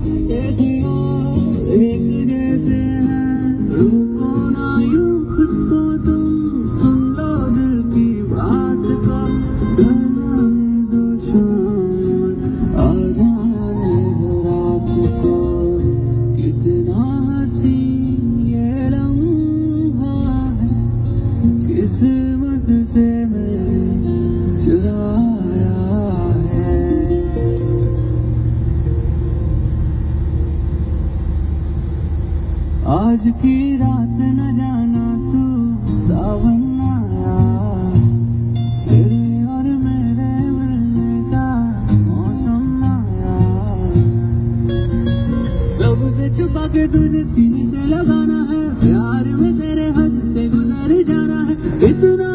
एक एक जैसे हैं, रुको ना यूं खुद को तुम, सुन लो दिल की बात को, ढल जाने दो शाम, आ जाने दो रात को। कितना हसीन ये लम्हा है, किस्मत से मैंने चुराया है। आज की रात न जाना तू सावन आया, तेरे और मेरे मिलने का मौसम आया। सबसे छुपा के तुझे सीने से लगाना है, प्यार में तेरे हद से गुजर जाना है। इतना